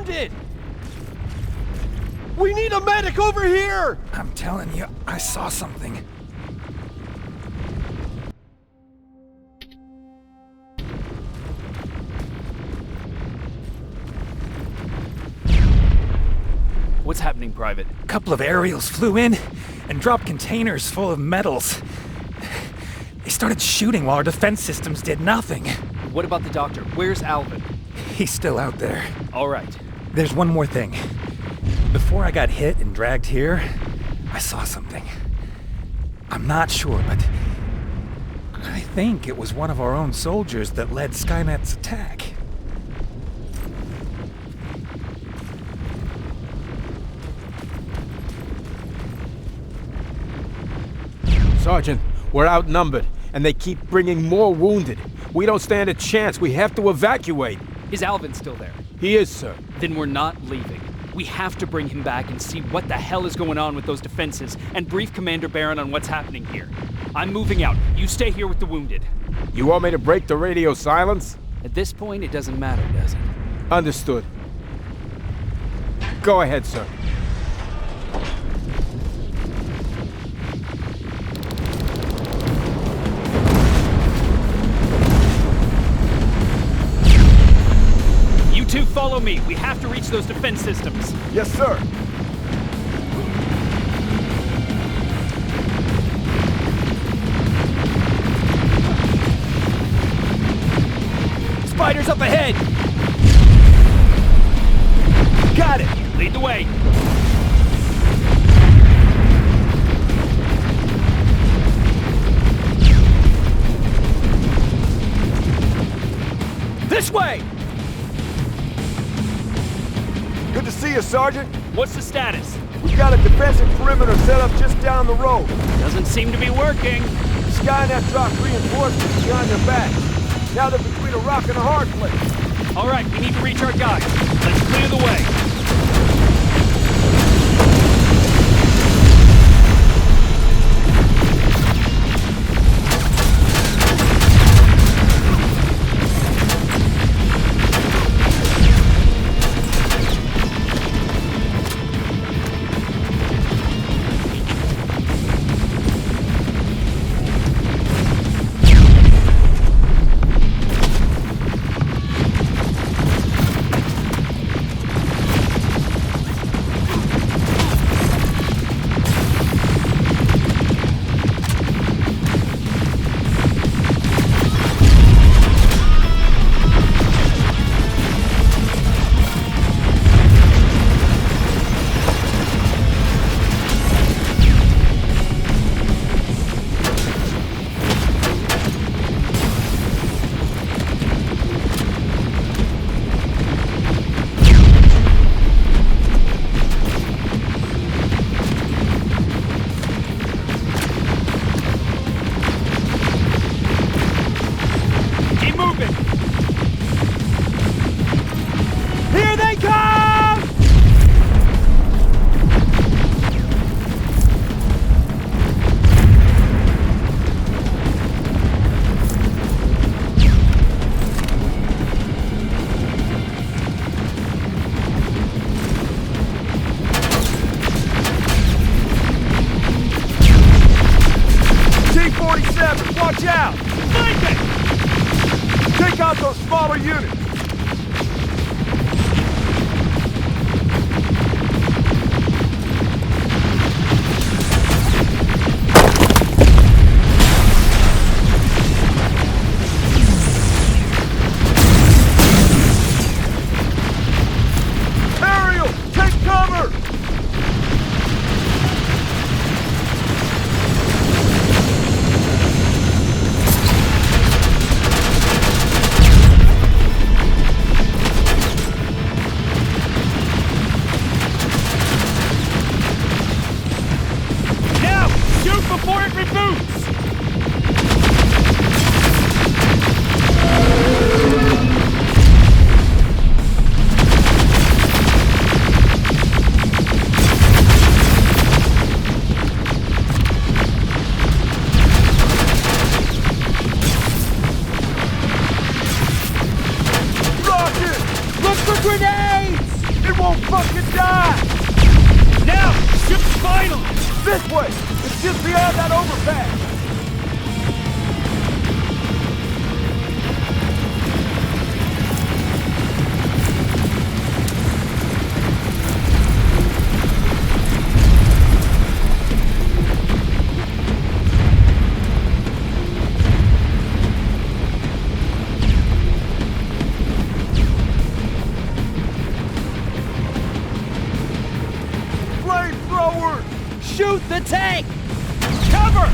wounded! We need a medic over here! I'm telling you, I saw something. What's happening, Private? A couple of aerials flew in and dropped containers full of metals. They started shooting while our defense systems did nothing. What about the doctor? Where's Alvin? He's still out there. All right. There's one more thing. Before I got hit and dragged here, I saw something. I'm not sure, but I think it was one of our own soldiers that led Skynet's attack. Sergeant, we're outnumbered, and they keep bringing more wounded. We don't stand a chance. We have to evacuate. Is Alvin still there? He is, sir. Then we're not leaving. We have to bring him back and see what the hell is going on with those defenses and brief Commander Barron on what's happening here. I'm moving out. You stay here with the wounded. You want me to break the radio silence? At this point, it doesn't matter, does it? Understood. Go ahead, sir. You two follow me. We have to reach those defense systems. Yes, sir. Spiders up ahead! Got it! Lead the way! This way! Good to see you, Sergeant. What's the status? We've got a defensive perimeter set up just down the road. Doesn't seem to be working. Skynet dropped reinforcements behind their backs. Now they're between a rock and a hard place. All right, we need to reach our guys. Let's clear the way. Watch out! Take out those smaller units! Ariel, take cover! Before it reboots! Rocket! Look for grenades! won't fucking die! Now! Shoot final! This way! It's just beyond that overpass! Shoot the tank! Cover!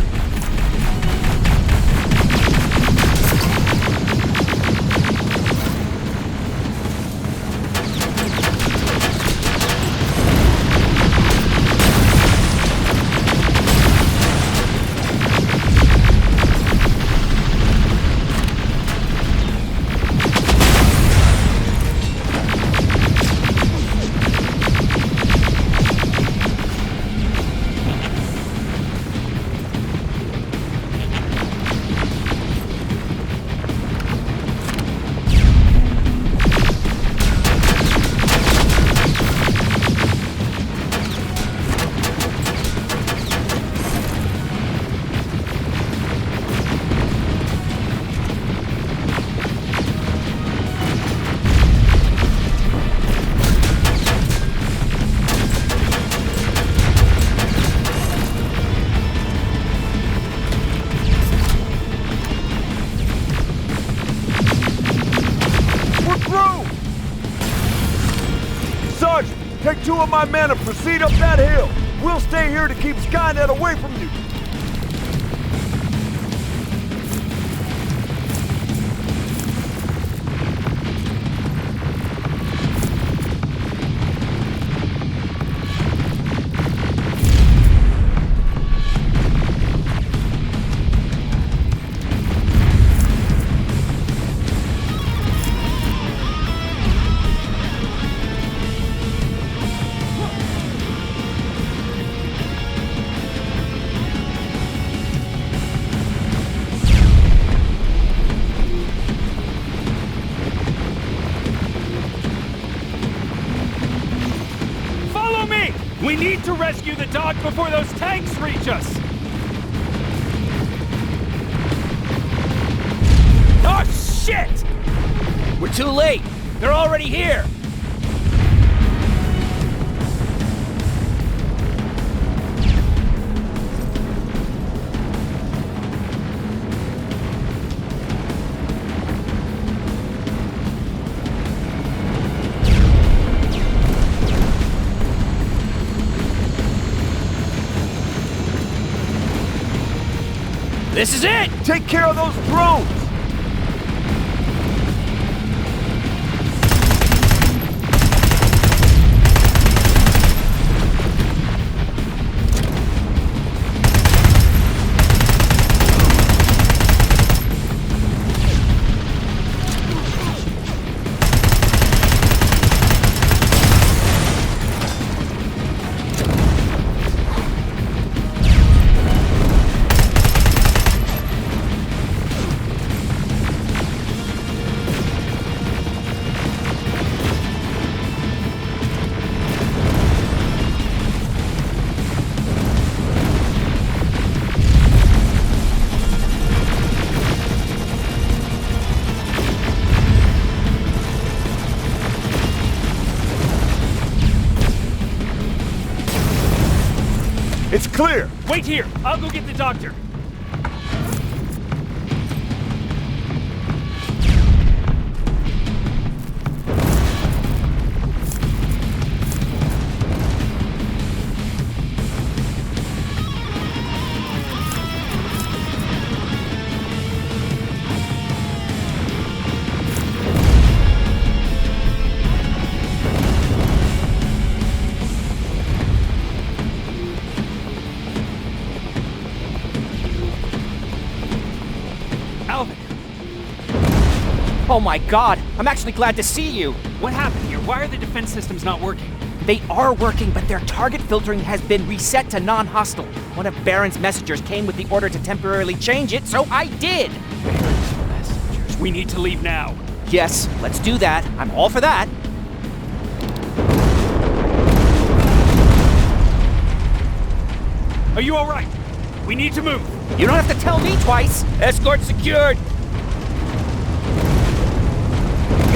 Take 2 of my men and proceed up that hill. We'll stay here to keep Skynet away from you. We need to rescue the dog before those tanks reach us! Oh, shit! We're too late! They're already here! This is it! Take care of those drones! It's clear! Wait here! I'll go get the doctor! Oh my god, I'm actually glad to see you! What happened here? Why are the defense systems not working? They are working, but their target filtering has been reset to non-hostile. One of Baron's messengers came with the order to temporarily change it, so I did! Baron's messengers. We need to leave now. Yes, let's do that. I'm all for that. Are you alright? We need to move. You don't have to tell me twice! Escort secured!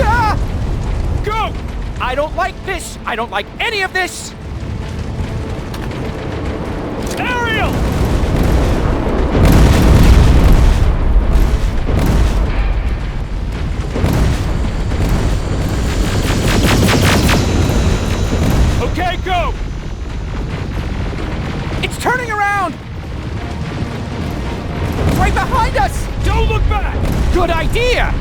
Ah! Go! I don't like this! I don't like any of this! Ariel! Okay, go! It's turning around! It's right behind us! Don't look back! Good idea!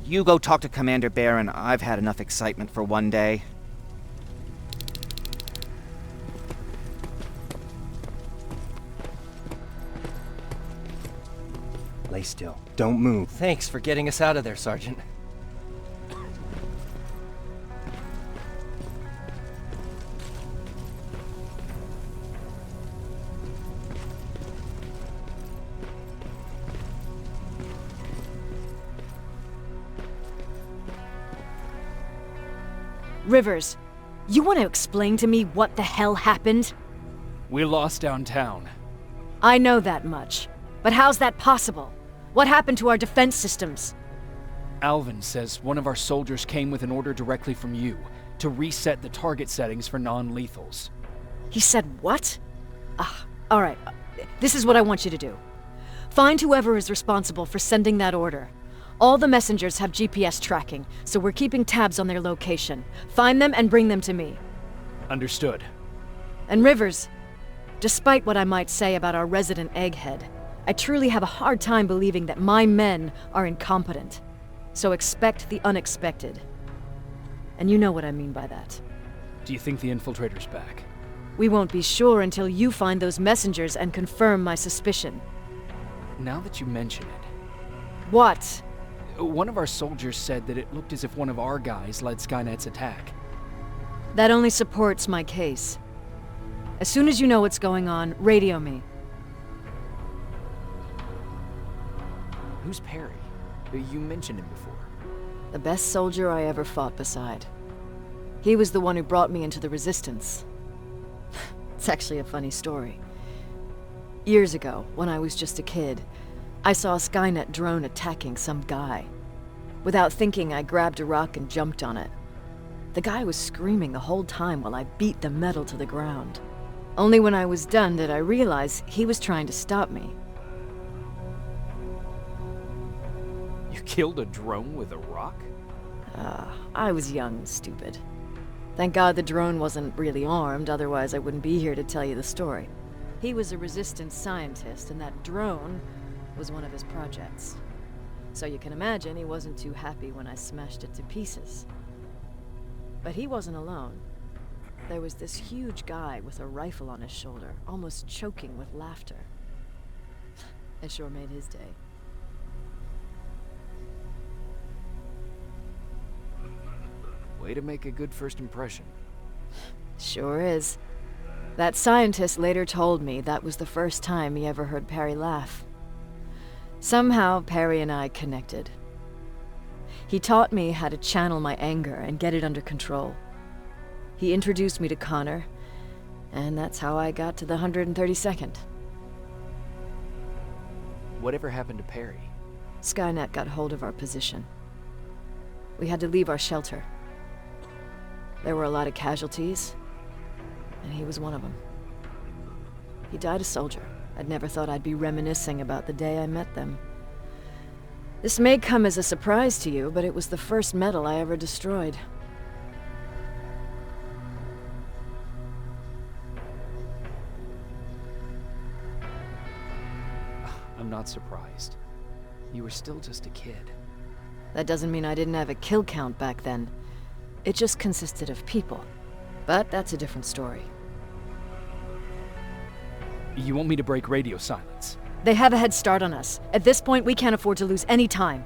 You go talk to Commander Baron. I've had enough excitement for one day. Lay still. Don't move. Thanks for getting us out of there, Sergeant. Rivers, you want to explain to me what the hell happened? We're lost downtown. I know that much. But how's that possible? What happened to our defense systems? Alvin says one of our soldiers came with an order directly from you to reset the target settings for non-lethals. He said what? Alright. This is what I want you to do. Find whoever is responsible for sending that order. All the messengers have GPS tracking, so we're keeping tabs on their location. Find them and bring them to me. Understood. And Rivers, despite what I might say about our resident egghead, I truly have a hard time believing that my men are incompetent. So expect the unexpected. And you know what I mean by that. Do you think the infiltrator's back? We won't be sure until you find those messengers and confirm my suspicion. Now that you mention it, What? one of our soldiers said that it looked as if one of our guys led Skynet's attack. That only supports my case. As soon as you know what's going on, radio me. Who's Perry? You mentioned him before. The best soldier I ever fought beside. He was the one who brought me into the Resistance. It's actually a funny story. Years ago, when I was just a kid, I saw a Skynet drone attacking some guy. Without thinking, I grabbed a rock and jumped on it. The guy was screaming the whole time while I beat the metal to the ground. Only when I was done did I realize he was trying to stop me. You killed a drone with a rock? I was young and stupid. Thank God the drone wasn't really armed, otherwise I wouldn't be here to tell you the story. He was a resistance scientist, and that drone was one of his projects. So you can imagine he wasn't too happy when I smashed it to pieces. But he wasn't alone. There was this huge guy with a rifle on his shoulder, almost choking with laughter. It sure made his day. Way to make a good first impression. Sure is. That scientist later told me that was the first time he ever heard Perry laugh. Somehow, Perry and I connected. He taught me how to channel my anger and get it under control. He introduced me to Connor, and that's how I got to the 132nd. Whatever happened to Perry? Skynet got hold of our position. We had to leave our shelter. There were a lot of casualties, and he was one of them. He died a soldier. I'd never thought I'd be reminiscing about the day I met them. This may come as a surprise to you, but it was the first metal I ever destroyed. I'm not surprised. You were still just a kid. That doesn't mean I didn't have a kill count back then. It just consisted of people. But that's a different story. You want me to break radio silence? They have a head start on us. At this point, we can't afford to lose any time.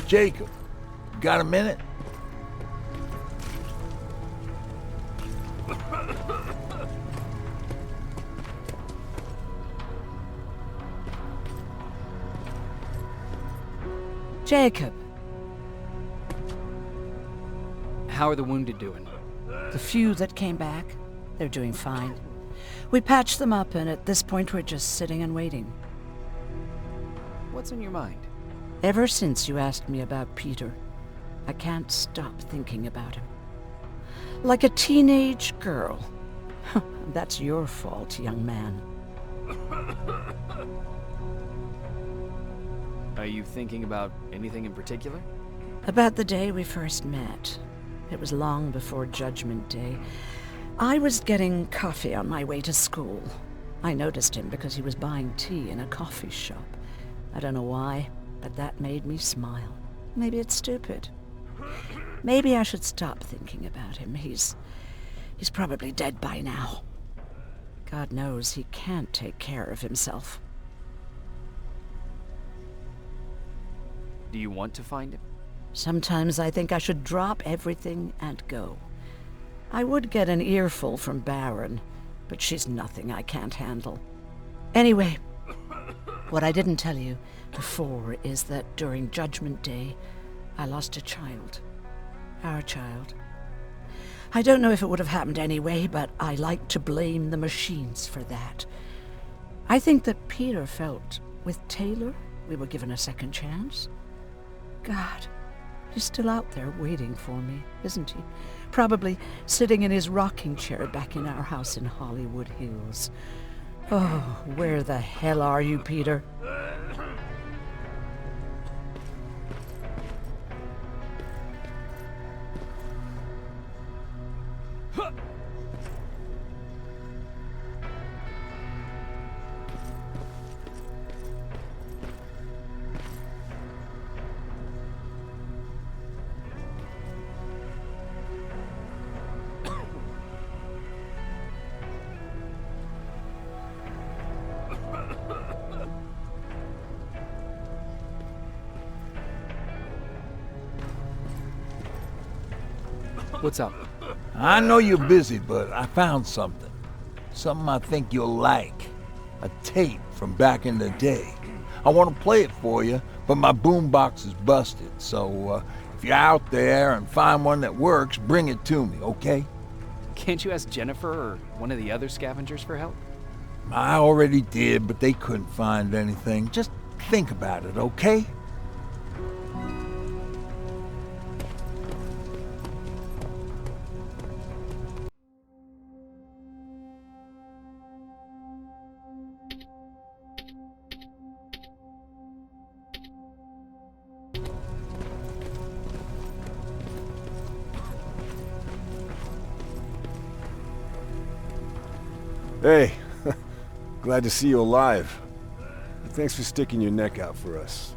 Jacob, got a minute? Jacob, How are the wounded doing? the few that came back, they're doing fine. We patched them up, and at this point we're just sitting and waiting. What's on your mind? Ever since you asked me about Peter, I can't stop thinking about him. Like a teenage girl. That's your fault, young man. Are you thinking about anything in particular? About the day we first met. It was long before Judgment Day. I was getting coffee on my way to school. I noticed him because he was buying tea in a coffee shop. I don't know why, but that made me smile. Maybe it's stupid. Maybe I should stop thinking about him. He's probably dead by now. God knows he can't take care of himself. Do you want to find him? Sometimes I think I should drop everything and go. I would get an earful from Baron, but she's nothing I can't handle. Anyway, what I didn't tell you before is that during Judgment Day, I lost a child. Our child. I don't know if it would have happened anyway, but I like to blame the machines for that. I think that Peter felt with Taylor we were given a second chance. God, he's still out there waiting for me, isn't he? Probably sitting in his rocking chair back in our house in Hollywood Hills. Oh, where the hell are you, Peter? What's up? I know you're busy, but I found something. Something I think you'll like. A tape from back in the day. I want to play it for you, but my boombox is busted, so if you're out there and find one that works, bring it to me, okay? Can't you ask Jennifer or one of the other scavengers for help? I already did, but they couldn't find anything. Just think about it, okay? Hey, glad to see you alive. Thanks for sticking your neck out for us.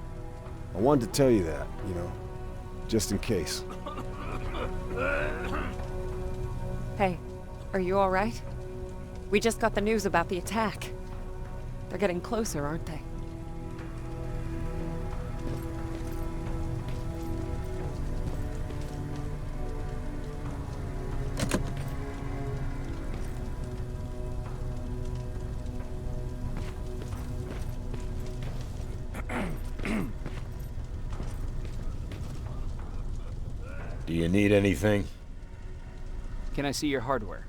I wanted to tell you that, you know, just in case. Hey, are you all right? We just got the news about the attack. They're getting closer, aren't they? Do you need anything? Can I see your hardware?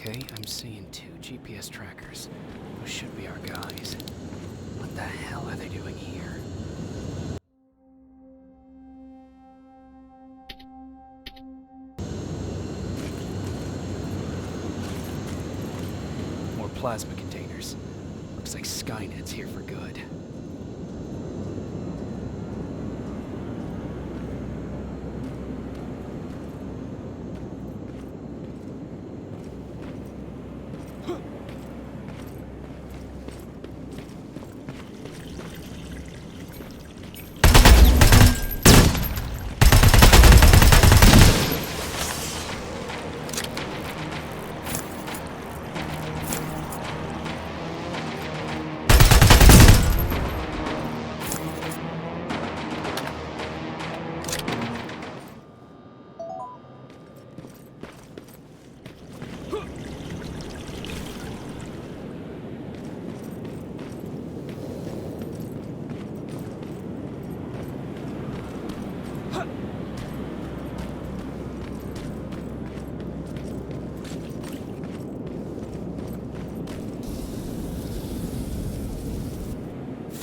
Okay, I'm seeing 2 GPS trackers. Those should be our guys. What the hell are they doing here? More plasma containers. Looks like Skynet's here for good.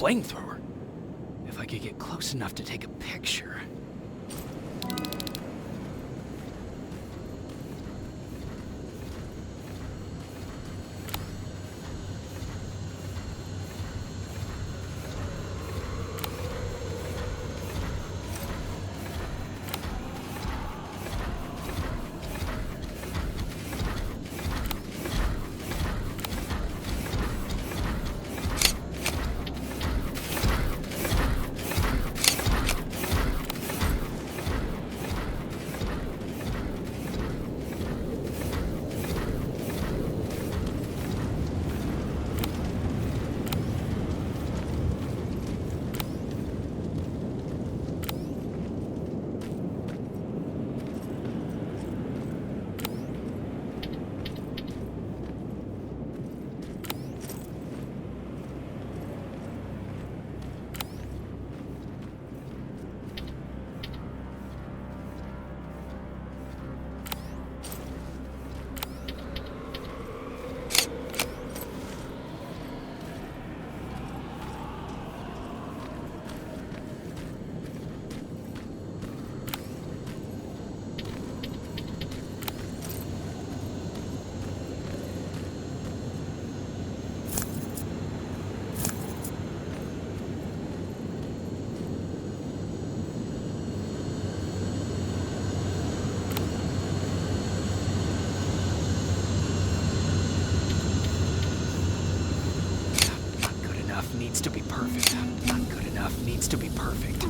Flamethrower? If I could get close enough to take a picture. Needs to be perfect. Not good enough. Needs to be perfect.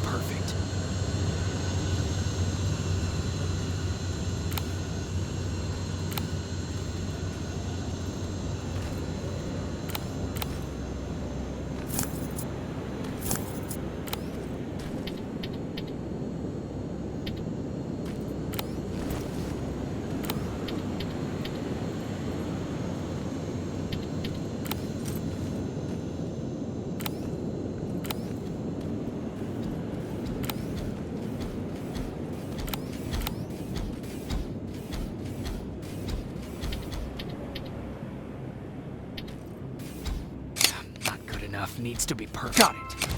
perfect. Not good enough. Needs to be perfect. Got it.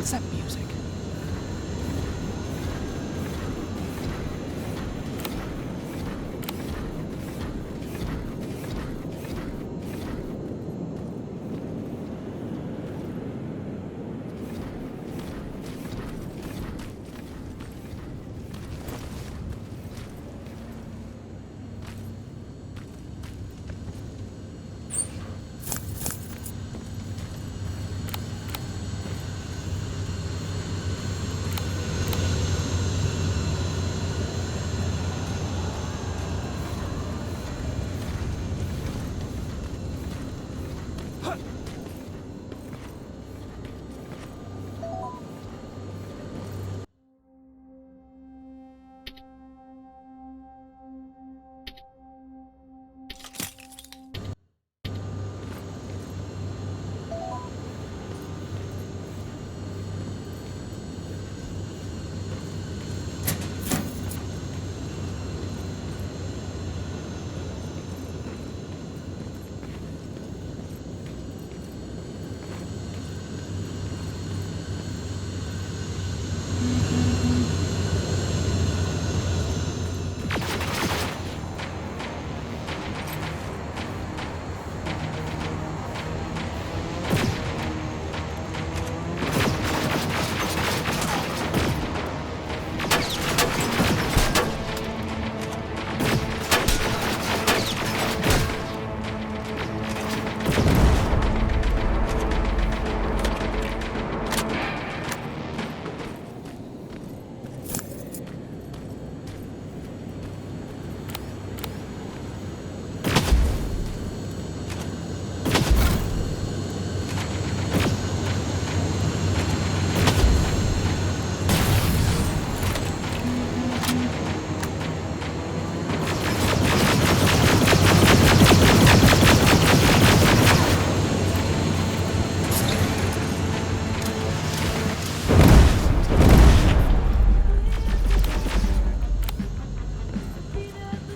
What's that music?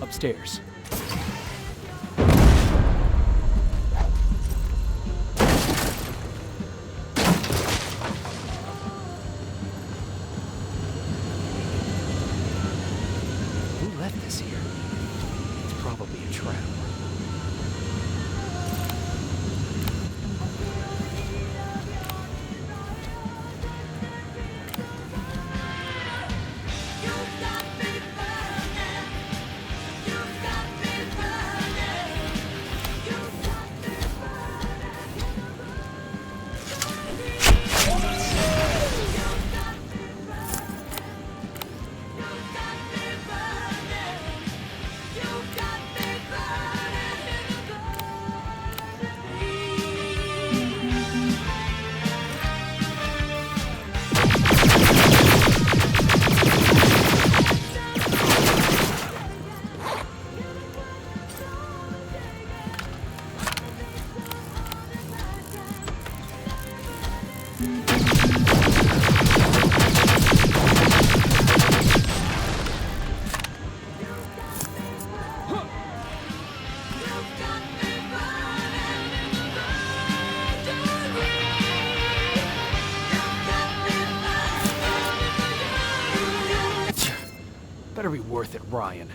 Upstairs. Who left this here? It's probably a trap. Better be worth it, Ryan.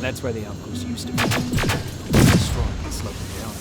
That's where the outpost used to be. Destroyed and slowed down.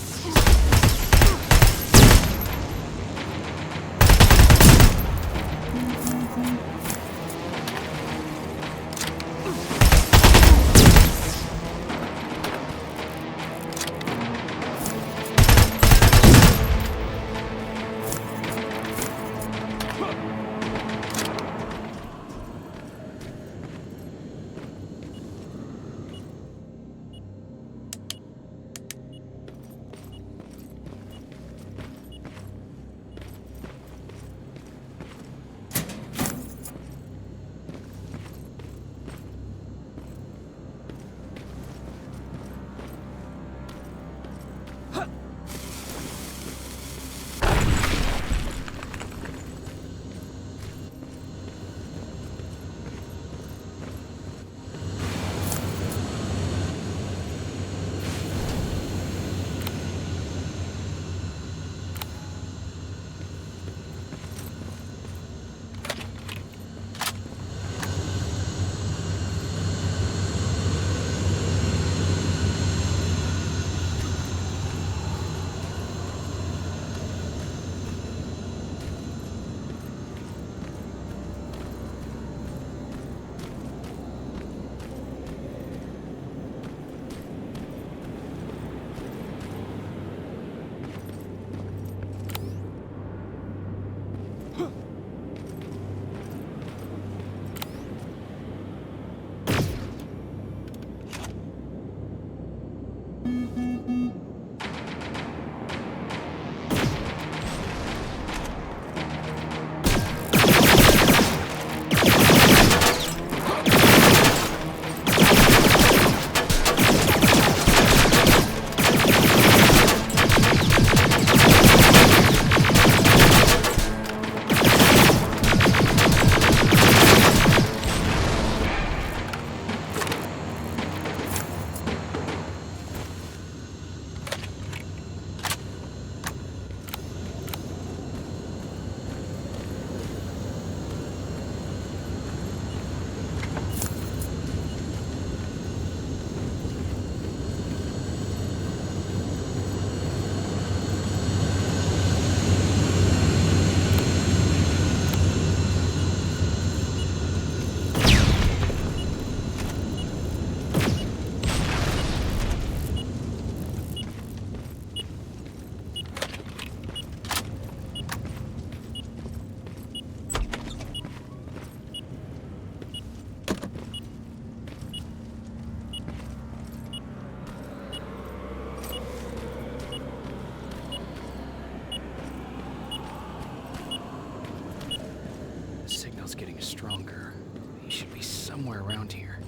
Getting stronger. He should be somewhere around here.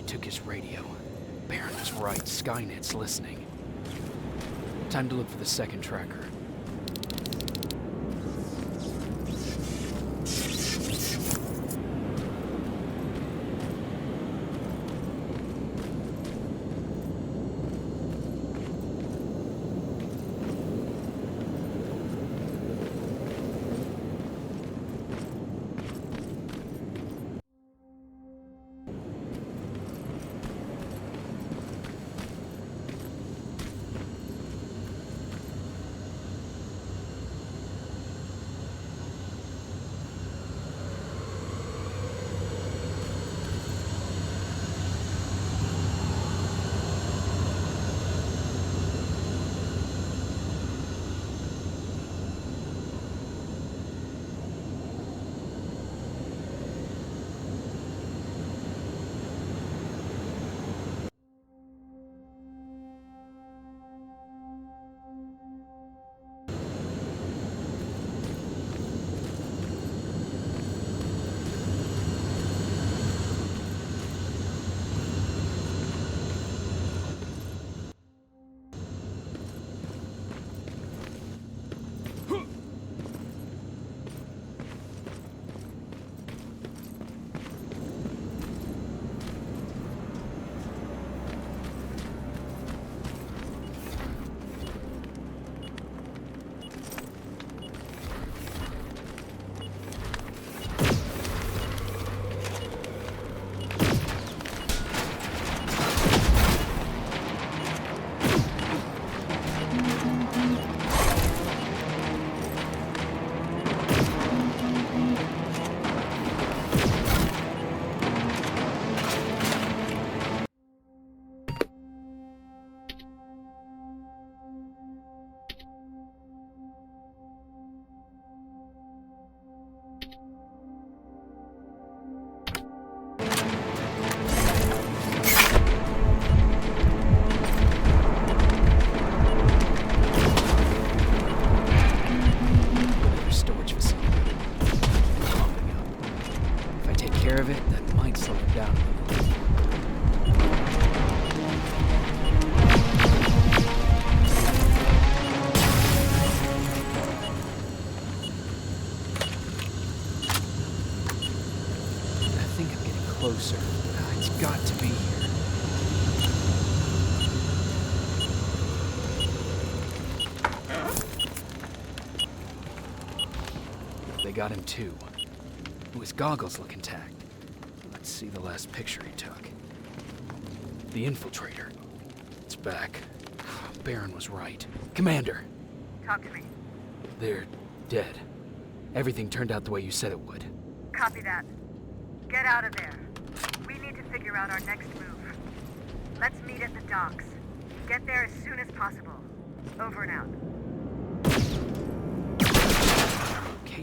Took his radio. Baron was right. Skynet's listening. Time to look for the second tracker. might slow him down a little. I think I'm getting closer. It's got to be here. They got him too. His goggles look intact. Let's see the last picture he took. The infiltrator. It's back. Baron was right. Commander! Talk to me. They're dead. Everything turned out the way you said it would. Copy that. Get out of there. We need to figure out our next move. Let's meet at the docks. Get there as soon as possible. Over and out. Okay.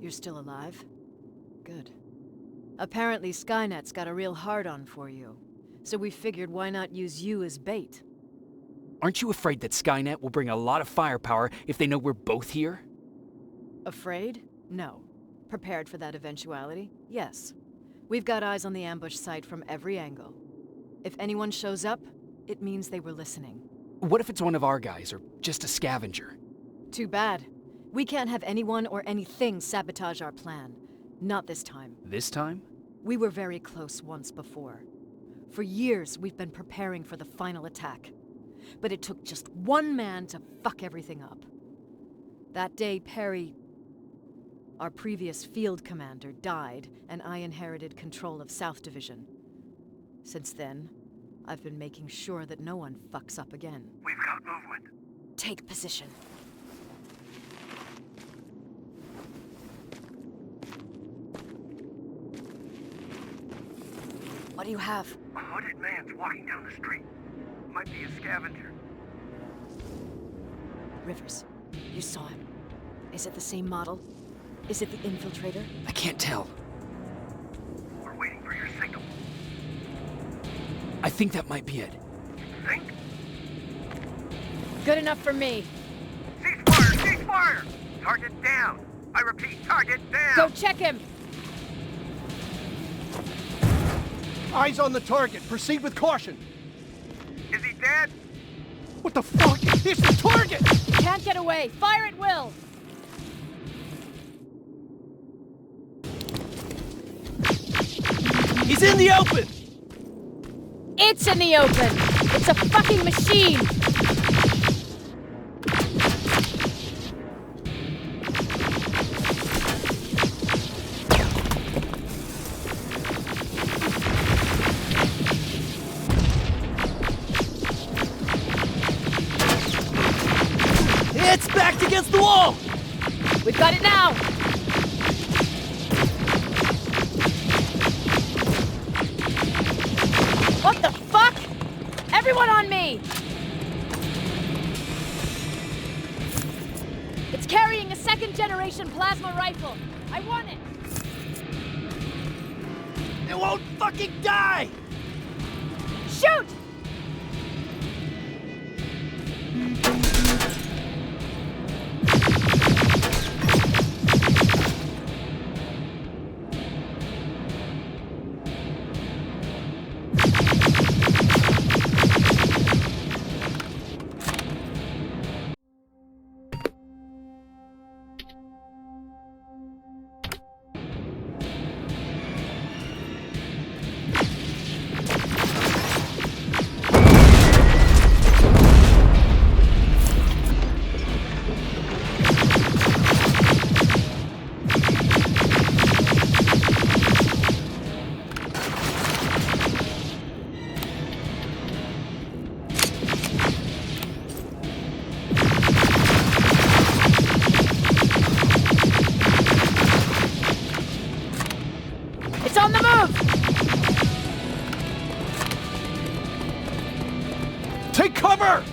You're still alive? Good. Apparently Skynet's got a real hard-on for you. So we figured why not use you as bait? Aren't you afraid that Skynet will bring a lot of firepower if they know we're both here? Afraid? No. Prepared for that eventuality? Yes. We've got eyes on the ambush site from every angle. If anyone shows up, it means they were listening. What if it's one of our guys, or just a scavenger? Too bad. We can't have anyone or anything sabotage our plan. Not this time. This time? We were very close once before. For years, we've been preparing for the final attack. But it took just one man to fuck everything up. That day, Perry, our previous field commander, died, and I inherited control of South Division. Since then, I've been making sure that no one fucks up again. We've got movement. Take position. What do you have? A hooded man's walking down the street. Might be a scavenger. Rivers, you saw him. Is it the same model? Is it the infiltrator? I can't tell. We're waiting for your signal. I think that might be it. Think? Good enough for me. Cease fire! Cease fire! Target down! I repeat, target down! Go check him! Eyes on the target. Proceed with caution. Is he dead? What the fuck? It's the target! Can't get away. Fire at will! He's in the open! It's in the open! It's a fucking machine! It's backed against the wall! We've got it now! What the fuck? Everyone on me! It's carrying a second-generation plasma rifle. I want it! It won't fucking die! Shoot! Take cover!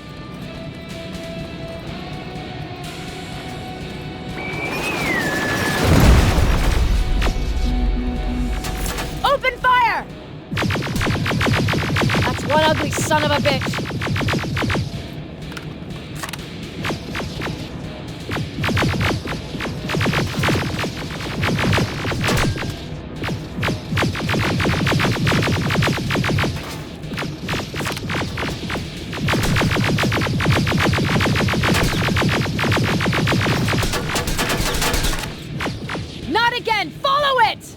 Open fire! That's one ugly son of a bitch. Not again! Follow it!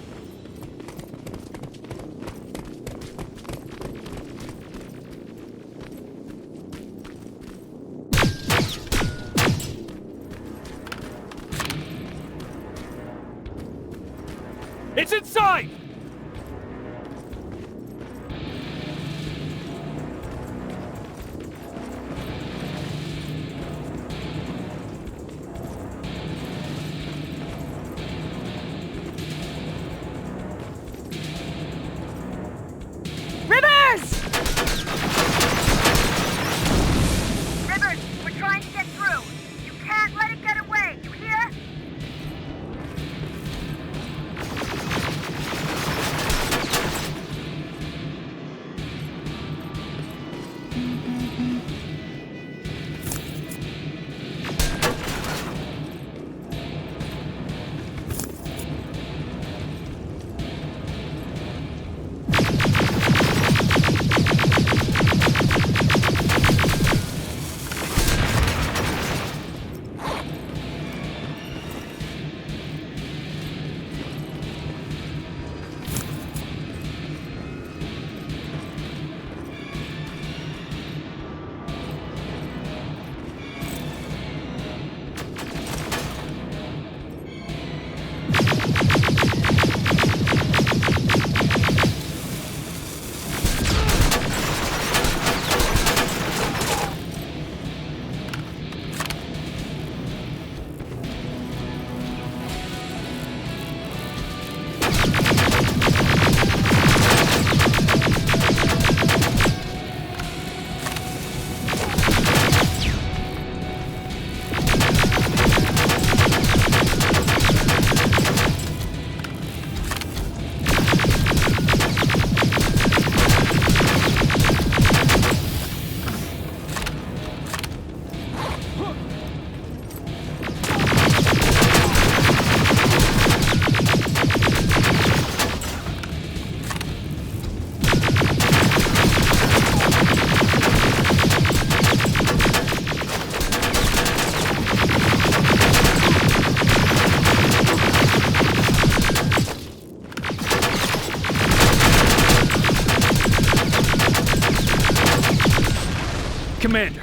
It's inside! Rivers! Rivers, we're trying to get through. You can't let it get away, you hear? Commander.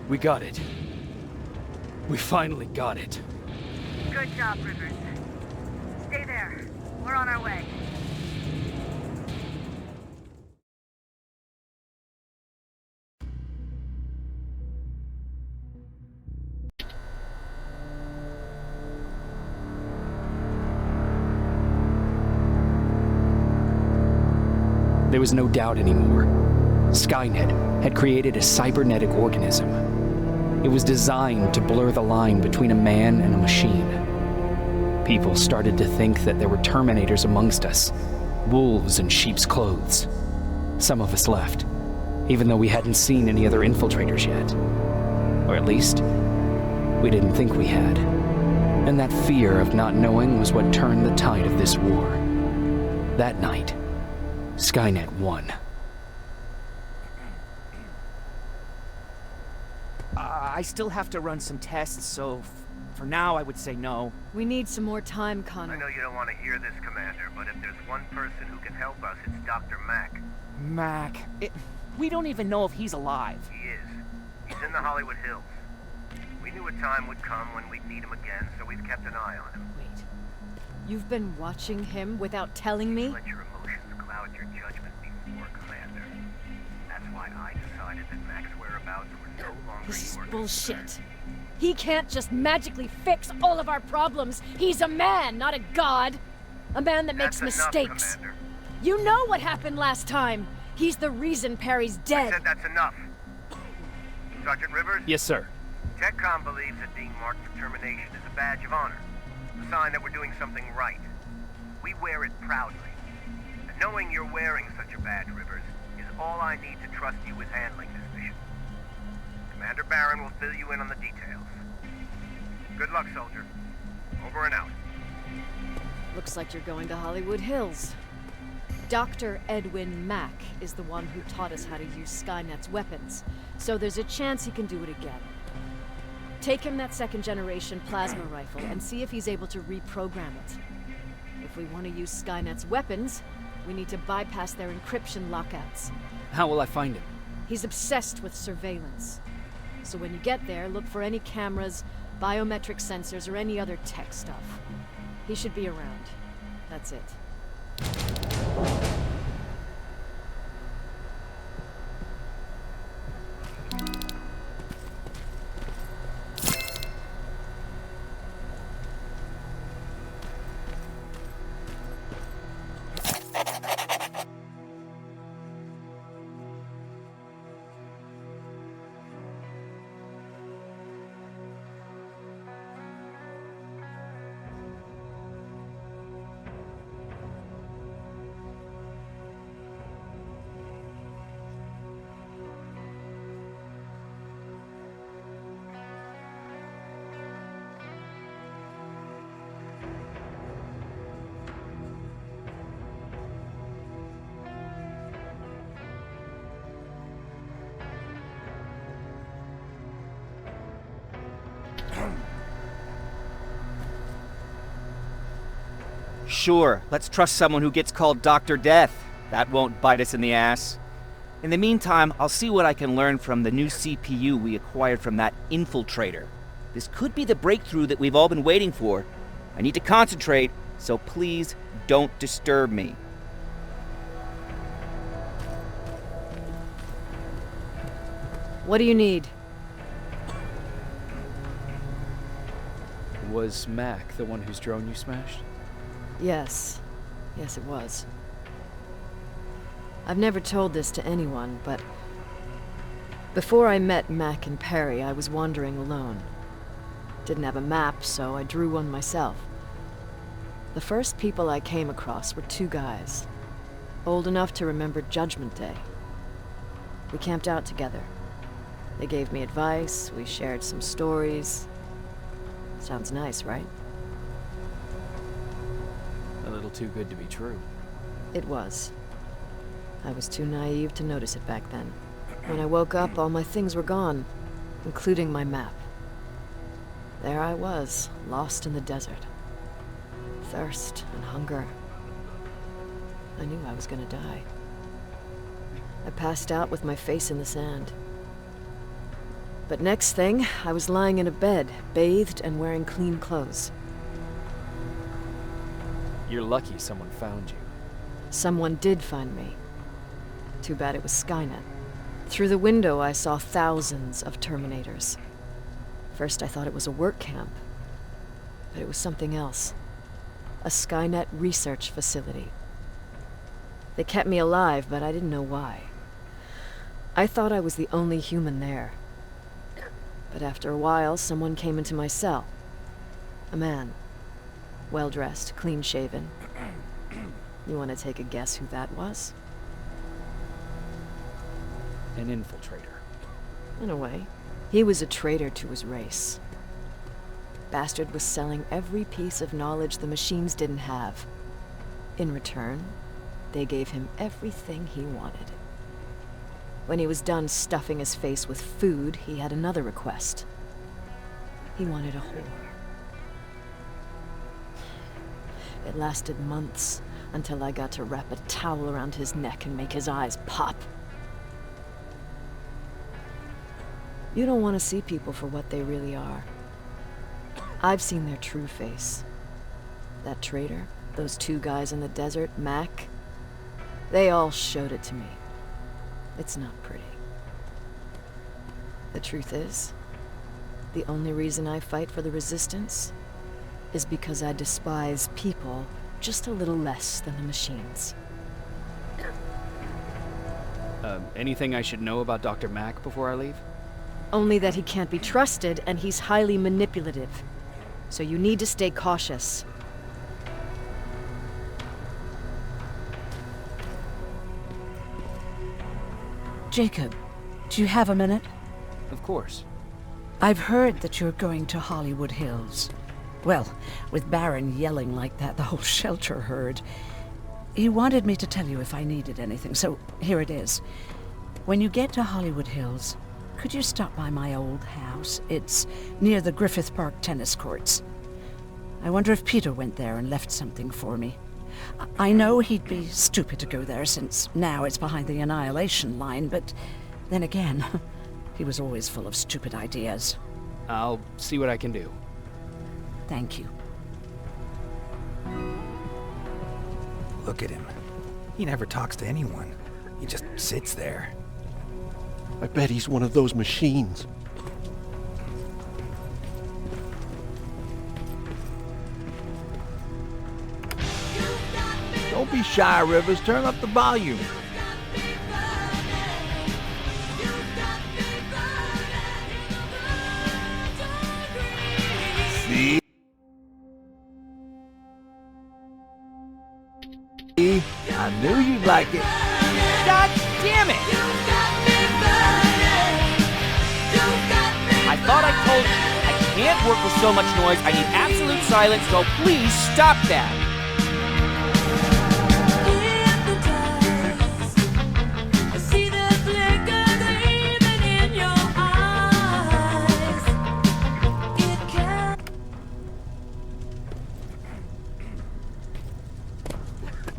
We got it. We finally got it. Good job, Rivers. Stay there. We're on our way. There was no doubt anymore. Skynet had created a cybernetic organism. It was designed to blur the line between a man and a machine. People started to think that there were Terminators amongst us, wolves in sheep's clothes. Some of us left, even though we hadn't seen any other infiltrators yet. Or at least, we didn't think we had. And that fear of not knowing was what turned the tide of this war. That night, Skynet won. I still have to run some tests, so for now I would say no. We need some more time, Connor. I know you don't want to hear this, Commander, but if there's one person who can help us, it's Dr. Mack. Mac. We don't even know if he's alive. He is. He's in the Hollywood Hills. We knew a time would come when we'd need him again, so we've kept an eye on him. Wait. You've been watching him without telling me? Let your emotions cloud your judgment before, Commander. That's why I decided that Mack's whereabouts were no longer This is your bullshit. concern. He can't just magically fix all of our problems. He's a man, not a god. A man that makes That's enough, mistakes. Commander. You know what happened last time. He's the reason Perry's I dead. said that's enough. Sergeant Rivers? Yes, sir. TechCom believes that being marked for termination is a badge of honor. A sign that we're doing something right. We wear it proudly. And knowing you're wearing such a badge, Rivers, is all I need to trust you with handling this mission. Commander Barron will fill you in on the details. Good luck, soldier. Over and out. Looks like you're going to Hollywood Hills. Dr. Edwin Mack is the one who taught us how to use Skynet's weapons, so there's a chance he can do it again. Take him that second-generation plasma rifle and see if he's able to reprogram it. If we want to use Skynet's weapons, we need to bypass their encryption lockouts. How will I find him? He's obsessed with surveillance. So when you get there, look for any cameras, biometric sensors, or any other tech stuff. He should be around. That's it. Sure, let's trust someone who gets called Dr. Death. That won't bite us in the ass. In the meantime, I'll see what I can learn from the new CPU we acquired from that infiltrator. This could be the breakthrough that we've all been waiting for. I need to concentrate, so please don't disturb me. What do you need? Was Mac the one whose drone you smashed? Yes. Yes, it was. I've never told this to anyone, but before I met Mac and Perry, I was wandering alone. Didn't have a map, so I drew one myself. The first people I came across were two guys, old enough to remember Judgment Day. We camped out together. They gave me advice, we shared some stories. Sounds nice, right? A little too good to be true. It was. I was too naive to notice it back then. When I woke up, all my things were gone, including my map. There I was, lost in the desert. Thirst and hunger. I knew I was gonna die. I passed out with my face in the sand. But next thing, I was lying in a bed, bathed and wearing clean clothes. You're lucky someone found you. Someone did find me. Too bad it was Skynet. Through the window, I saw thousands of Terminators. First, I thought it was a work camp. But it was something else. A Skynet research facility. They kept me alive, but I didn't know why. I thought I was the only human there. But after a while, someone came into my cell. A man. Well-dressed, clean-shaven. You want to take a guess who that was? An infiltrator. In a way. He was a traitor to his race. Bastard was selling every piece of knowledge the machines didn't have. In return, they gave him everything he wanted. When he was done stuffing his face with food, he had another request. He wanted a whore. It lasted months, until I got to wrap a towel around his neck and make his eyes pop. You don't want to see people for what they really are. I've seen their true face. That traitor, those two guys in the desert, Mac, they all showed it to me. It's not pretty. The truth is, the only reason I fight for the Resistance is because I despise people just a little less than the machines. Anything I should know about Dr. Mack before I leave? Only that he can't be trusted and he's highly manipulative. So you need to stay cautious. Jacob, do you have a minute? Of course. I've heard that you're going to Hollywood Hills. Well, with Baron yelling like that, the whole shelter heard. He wanted me to tell you if I needed anything, so here it is. When you get to Hollywood Hills, could you stop by my old house? It's near the Griffith Park tennis courts. I wonder if Peter went there and left something for me. I know he'd be stupid to go there since now it's behind the Annihilation line, but then again, he was always full of stupid ideas. I'll see what I can do. Thank you. Look at him. He never talks to anyone. He just sits there. I bet he's one of those machines. Don't be shy, Rivers. Turn up the volume. See? I knew you'd like it. God damn it! I thought I told you, I can't work with so much noise. I need absolute silence, so please stop that.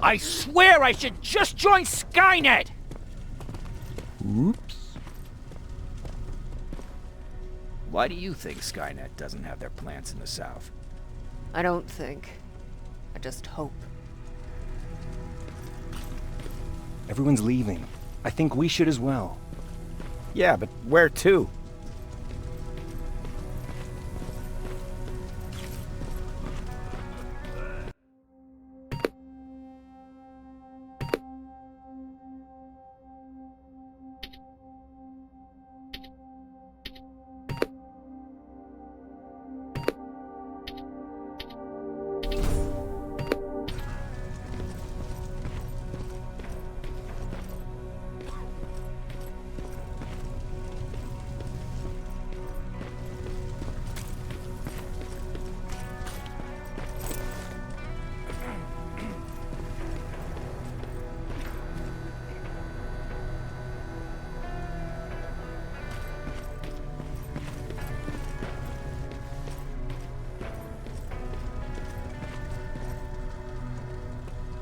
I swear I should just join Skynet! Oops. Why do you think Skynet doesn't have their plants in the South? I don't think. I just hope. Everyone's leaving. I think we should as well. Yeah, but where to?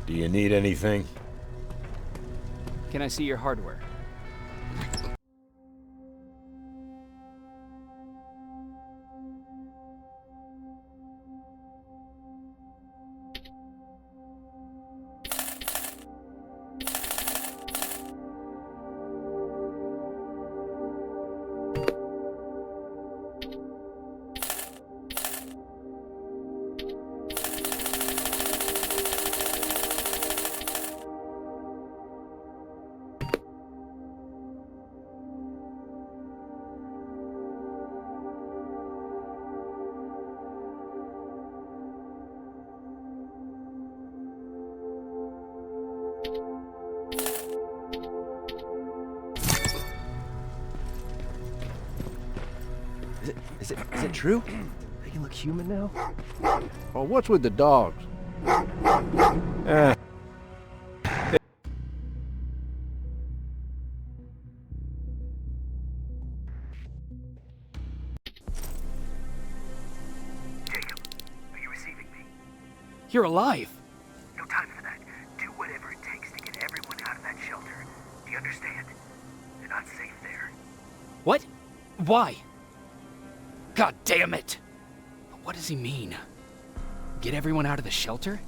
Do you need anything? Can I see your hardware? Is it true? They can look human now? Oh, what's with the dogs? Jacob, are you receiving me? You're alive! No time for that. Do whatever it takes to get everyone out of that shelter. Do you understand? They're not safe there. What? Why? God damn it! What does he mean? Get everyone out of the shelter?